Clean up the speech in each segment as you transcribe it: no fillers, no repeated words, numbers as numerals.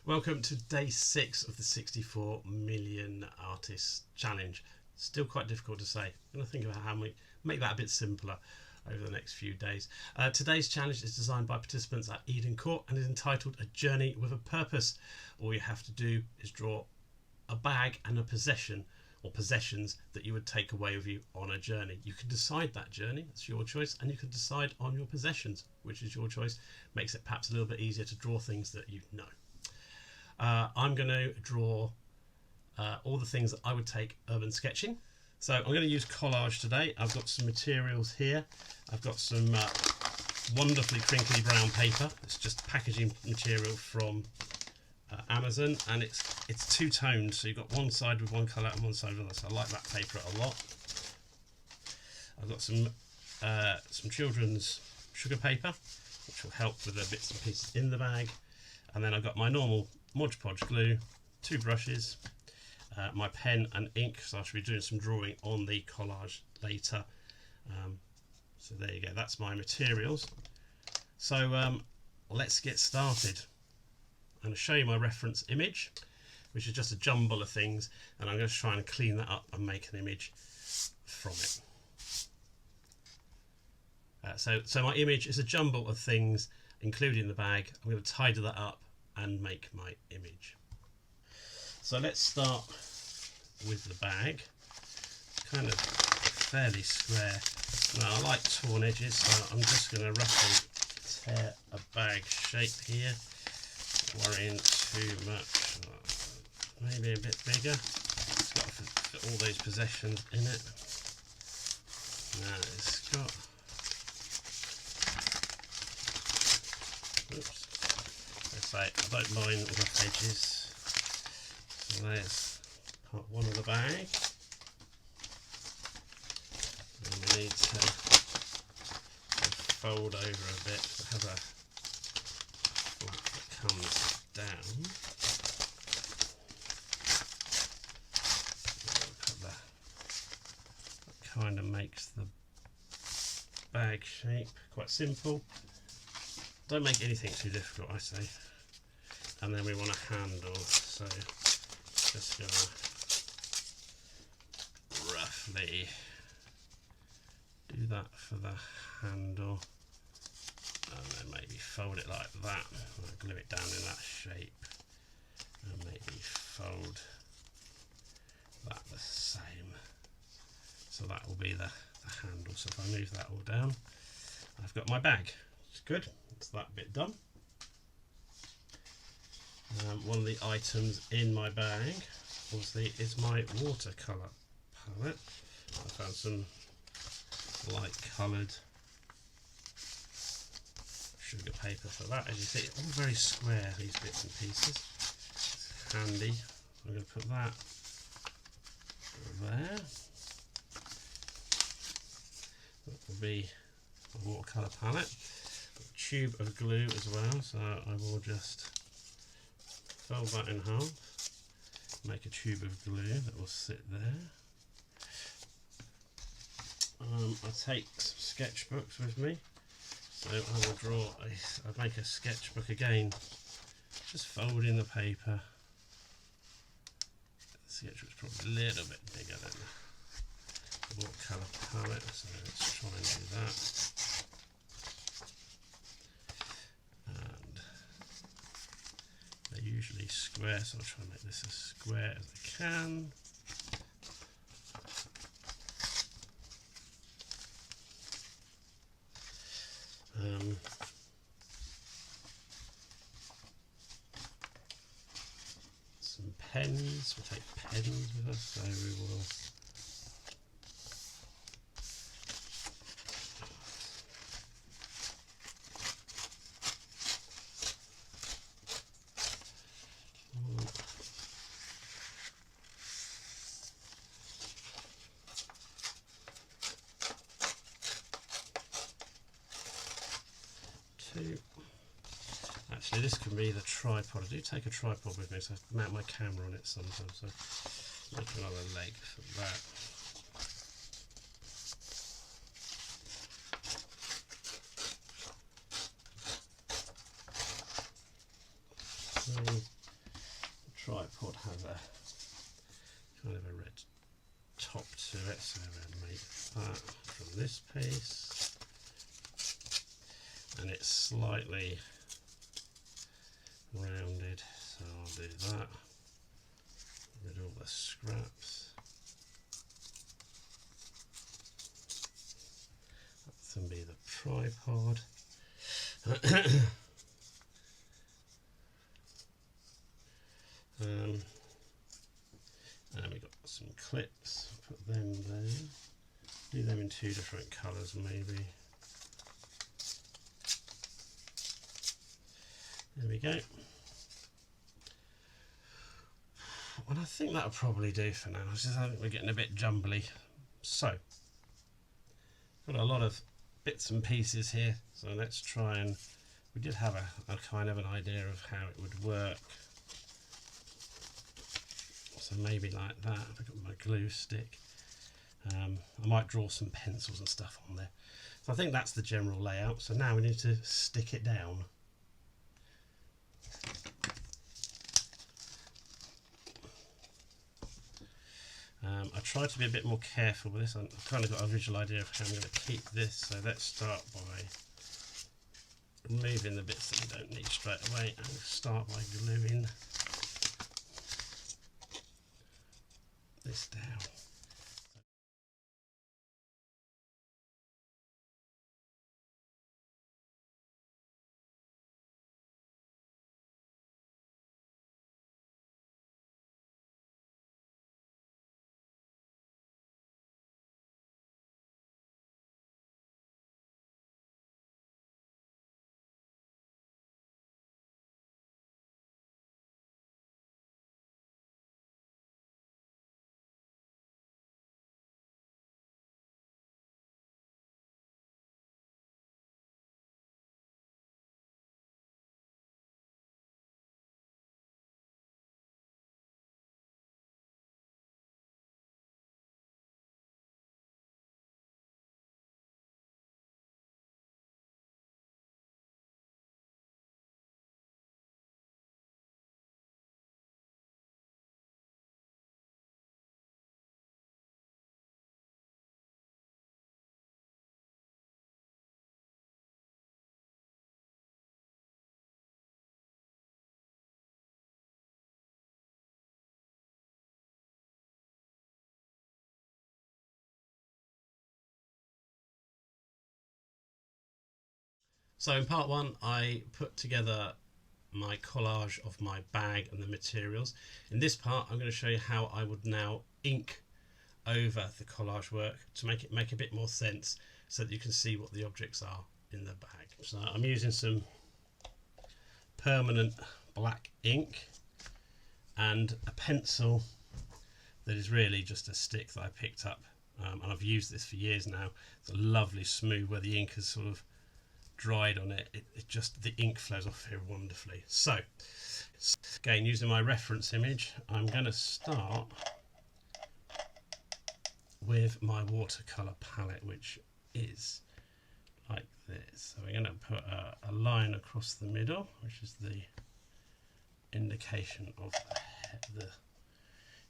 Welcome to day 6 of the 64 million artists challenge. Still quite difficult to say. I'm going to think about how we make that a bit simpler over the next few days. Today's challenge is designed by participants at Eden Court and is entitled A Journey with a Purpose. All you have to do is draw a bag and a possession or possessions that you would take away with you on a journey. You can decide that journey, that's your choice, and you can decide on your possessions, which is your choice. Makes it perhaps a little bit easier to draw things that you know. I'm going to draw all the things that I would take urban sketching. So I'm going to use collage today. I've got some materials here. I've got some wonderfully crinkly brown paper. It's just packaging material from Amazon, and it's two-toned, so you've got one side with one colour and one side with another, so I like that paper a lot. I've got some children's sugar paper, which will help with the bits and pieces in the bag, and then I've got my normal Mod Podge glue, 2 brushes, my pen and ink, so I should be doing some drawing on the collage later. So there you go, that's my materials. So let's get started. I'm going to show you my reference image, which is just a jumble of things, and I'm going to try and clean that up and make an image from it. So my image is a jumble of things, including the bag. I'm going to tidy that up and make my image. So let's start with the bag. Kind of fairly square. Now I like torn edges, so I'm just going to roughly tear a bag shape here. Worrying too much. Maybe a bit bigger. It's got to fit all those possessions in it. Now it's got. Oops. Let's say I don't mind rough edges. So there's part one of the bag. And we need to fold over a bit to have a comes down. That kind of makes the bag shape quite simple. Don't make anything too difficult, I say. And then we want a handle, so just gonna roughly do that for the handle. And then maybe fold it like that, and glue it down in that shape, and maybe fold that the same. So that will be the handle. So if I move that all down, I've got my bag. It's good, it's that bit done. One of the items in my bag, obviously, is my watercolour palette. I found some light coloured sugar paper for that. As you see, it's all very square, these bits and pieces. It's handy. I'm going to put that there. That will be a watercolour palette. A tube of glue as well, so I will just fold that in half, make a tube of glue that will sit there. I take some sketchbooks with me. So I will draw, I'll make a sketchbook again, just fold in the paper. The sketchbook's probably a little bit bigger than the watercolour palette, so let's try and do that. And they're usually square, so I'll try and make this as square as I can. Some pens, we'll take pens with us, so we will Actually, this can be the tripod. I do take a tripod with me, so I mount my camera on it sometimes. So make another leg for that. tripod has a kind of a red top to it, so we'll make that from this piece, and it's slightly rounded, so I'll do that, rid of all the scraps. That's going to be the tripod. And we've got some clips, put them there, do them in 2 different colours maybe. There we go. Well, I think that'll probably do for now. I think we're getting a bit jumbly. So, got a lot of bits and pieces here, so let's try and, we did have a kind of an idea of how it would work. So maybe like that, I've got my glue stick. I might draw some pencils and stuff on there. So I think that's the general layout. So now we need to stick it down. I tried to be a bit more careful with this. I've kind of got a visual idea of how I'm going to keep this. So let's start by removing the bits that we don't need straight away, and start by gluing this down. So in part 1 I put together my collage of my bag and the materials. In this part I'm going to show you how I would now ink over the collage work to make it make a bit more sense, so that you can see what the objects are in the bag. So I'm using some permanent black ink and a pencil that is really just a stick that I picked up, and I've used this for years now. It's a lovely smooth, where the ink has sort of dried on it, it just, the ink flows off here wonderfully. So again, using my reference image, I'm going to start with my watercolor palette, which is like this. So we're going to put a line across the middle, which is the indication of the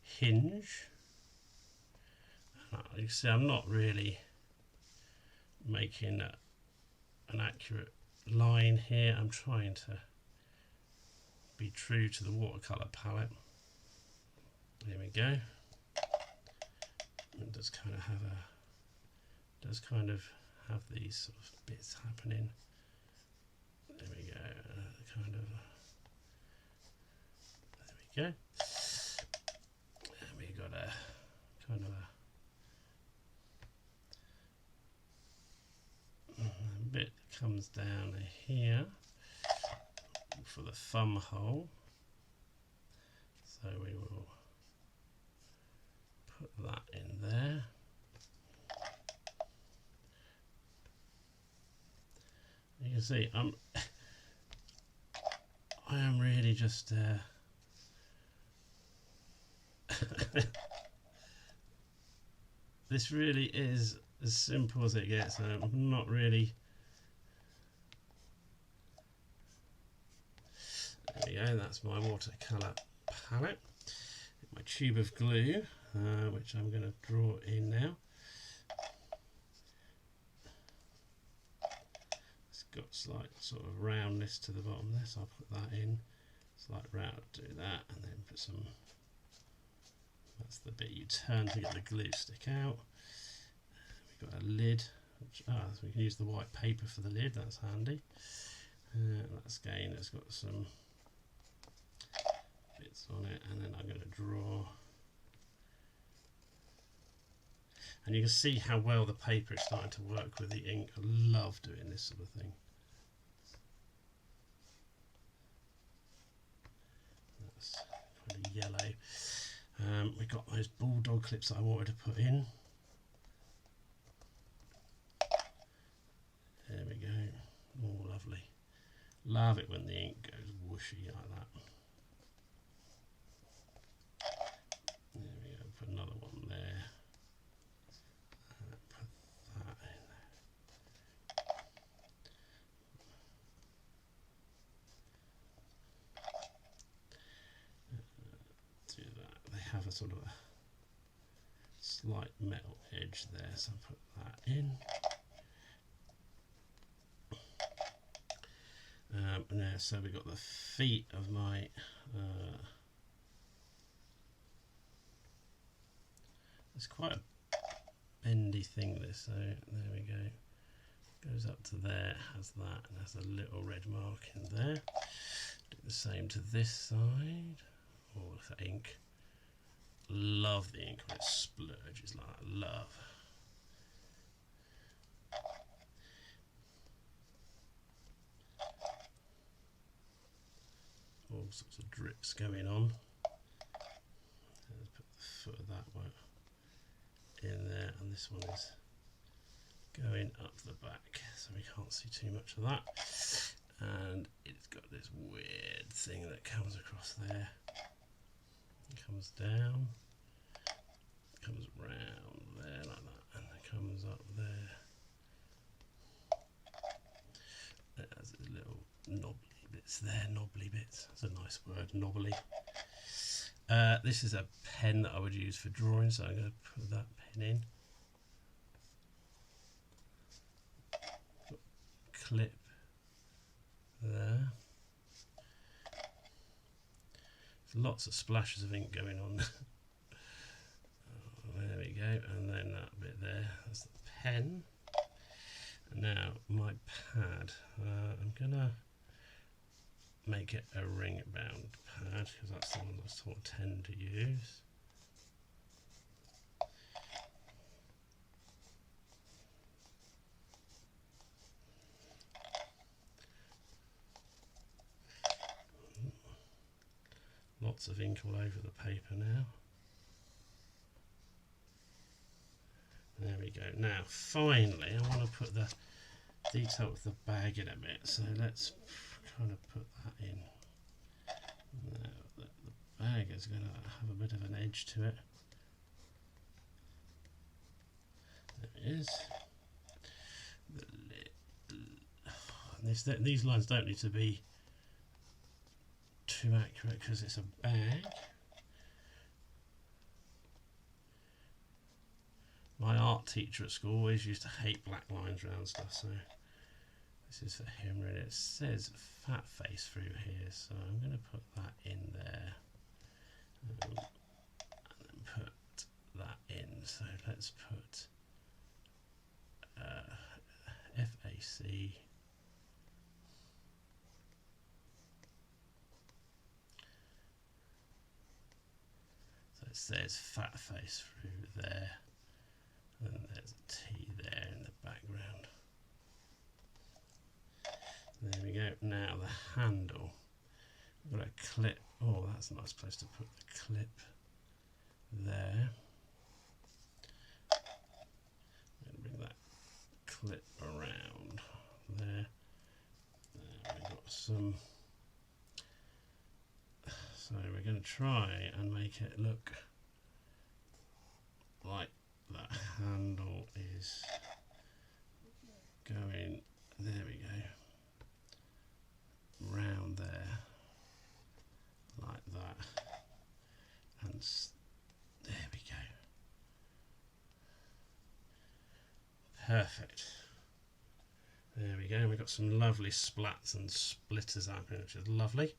hinge. You see, I'm not really making an accurate line here. I'm trying to be true to the watercolor palette. There we go. It does kind of have these sort of bits happening. There we go. There we go. And we got a kind of a bit that comes down here for the thumb hole. So we will put that in there. You can see I am really just this really is as simple as it gets. I'm not really. There we go, that's my watercolour palette. My tube of glue, which I'm going to draw in now. It's got slight sort of roundness to the bottom there, so I'll put that in. Slight round, do that, and then put some. That's the bit you turn to get the glue stick out. We've got a lid, which so we can use the white paper for the lid. That's handy. That's again, it's got some bits on it, and then I'm going to draw. And you can see how well the paper is starting to work with the ink. I love doing this sort of thing. That's kind of yellow. We've got those bulldog clips that I wanted to put in. There we go. Oh, lovely. Love it when the ink goes whooshy like that. There we go. Put another one there. Put that in there. Do that. They have a sort of a slight metal edge there, so I'll put that in. Now, so we've got the feet of my it's quite a bendy thing this, so there we go, goes up to there, has that, and has a little red mark in there. Do the same to this side. Oh, the ink, love the ink when it splurges like that, love. All sorts of drips going on. Let's put the foot of that one in there, and this one is going up the back, so we can't see too much of that. And it's got this weird thing that comes across there, comes down, comes round there like that, and it comes up there. It has a little knobbly bits there, knobbly bits. That's a nice word, knobbly. This is a pen that I would use for drawing, so I'm going to put that pen in. Clip there. There's lots of splashes of ink going on. There we go, and then that bit there, that's the pen. And now my pad, I'm going to make it a ring bound pad because that's the one I sort of tend to use. Lots of ink all over the paper now. There we go. Now finally I want to put the detail of the bag in a bit, so let's kind of put that in. Now the bag is going to have a bit of an edge to it. There it is. These lines don't need to be too accurate because it's a bag. My art teacher at school always used to hate black lines around stuff, so this is for him really. It says fat face through here, so I'm going to put that in there and then put that in. So let's put FAC. So it says fat face through there. And there's a T there in the background. There we go. Now the handle. We've got a clip. Oh, that's a nice place to put the clip there. I'm going to bring that clip around there. We've got some. So we're going to try and make it look like that handle is going, there we go, round there like that. And there we go. Perfect. There we go. We've got some lovely splats and splitters happening, which is lovely.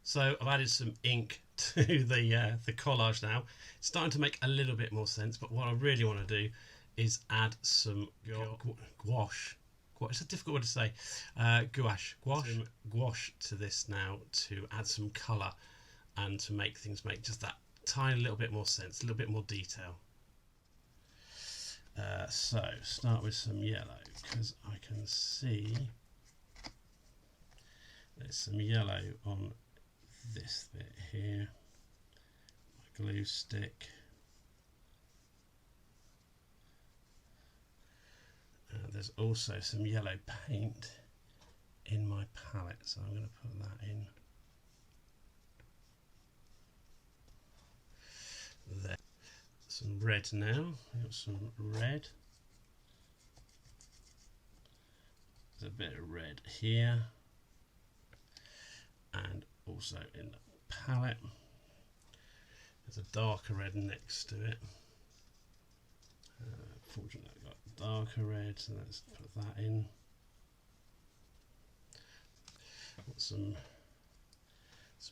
So I've added some ink to the collage now. It's starting to make a little bit more sense, but what I really want to do is add some gouache. It's a difficult word to say. Gouache to this now to add some colour and to make things make just that tiny little bit more sense, a little bit more detail. So start with some yellow, because I can see there's some yellow on this bit here. My glue stick. There's also some yellow paint in my palette, so I'm going to put that in there. Some red now. We've got some red. There's a bit of red here, and also in the palette. There's a darker red next to it. Fortunately, I've got darker red, so let's put that in. Got some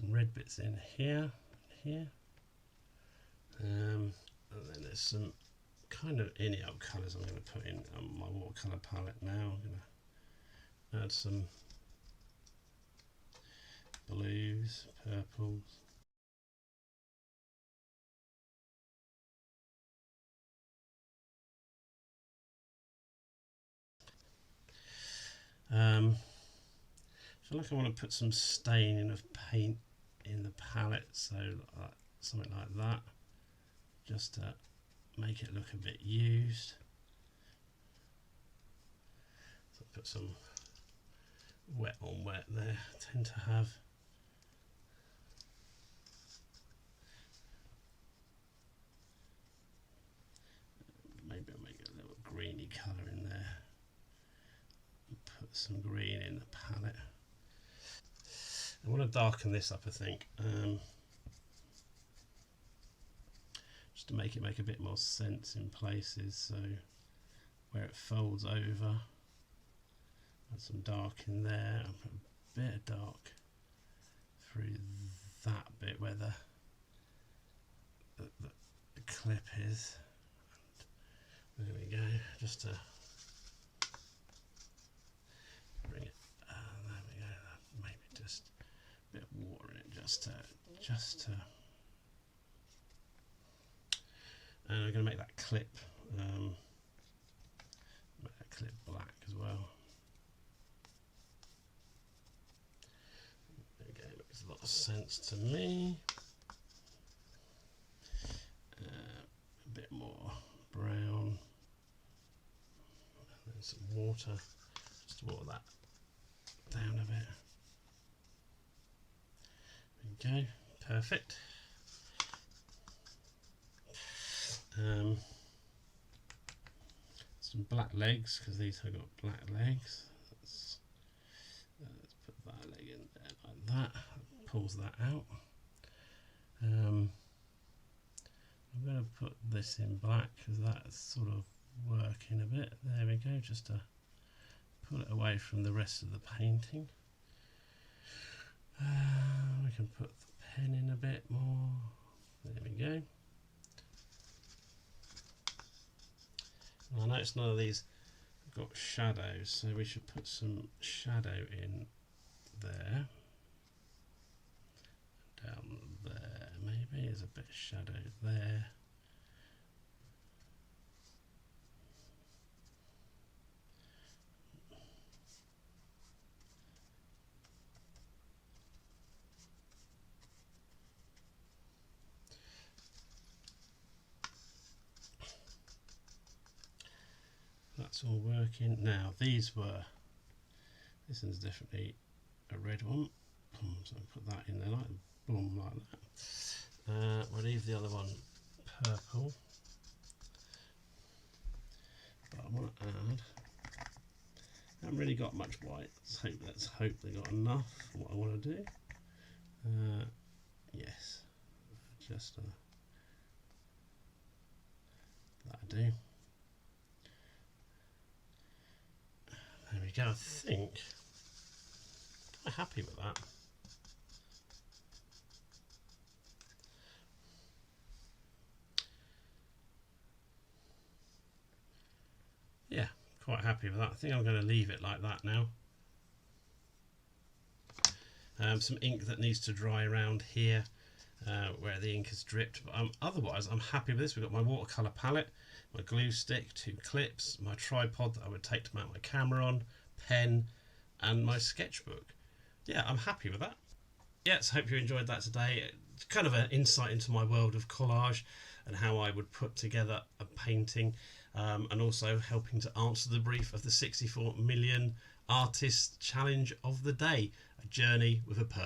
red bits in here, and then there's some kind of any old colours I'm going to put in my watercolour palette now. I'm going to add some blues, purples. I feel like I want to put some staining of paint in the palette, so something like that, just to make it look a bit used. So put some wet on wet there. I tend to have maybe I'll make a little greeny colour in there. Put some green in the palette. I want to darken this up, I think, just to make it make a bit more sense in places. So where it folds over, add some dark in there. I'll put a bit of dark through that bit where the clip is. And there we go, just to bring it. There we go. Maybe just a bit of water in it, just to. And I'm going to make that clip, black as well. There we go. Makes a lot of sense to me. A bit more brown, and then some water, just to water that down a bit. Okay, perfect. Some black legs, because these have got black legs. Let's put that leg in there like that. Pulls that out. I'm going to put this in black because that's sort of working a bit. There we go, just to pull it away from the rest of the painting. We can put the pen in a bit more. There we go. I notice none of these have got shadows, so we should put some shadow in there. Down there, maybe there's a bit of shadow there. That's all working. Now this one's definitely a red one, so I'll put that in there like boom, like that. We'll leave the other one purple, but I want to add, I haven't really got much white, let's hope they got enough for what I want to do. Yes, just that'll do. There we go. I think I'm happy with that. Yeah, quite happy with that. I think I'm going to leave it like that now. Some ink that needs to dry around here where the ink has dripped, but otherwise I'm happy with this. We've got my watercolour palette, my glue stick, 2 clips, my tripod that I would take to mount my camera on, pen, and my sketchbook. Yeah, I'm happy with that. Yes, hope you enjoyed that today. It's kind of an insight into my world of collage and how I would put together a painting, and also helping to answer the brief of the 64 million artist challenge of the day, a journey with a purpose.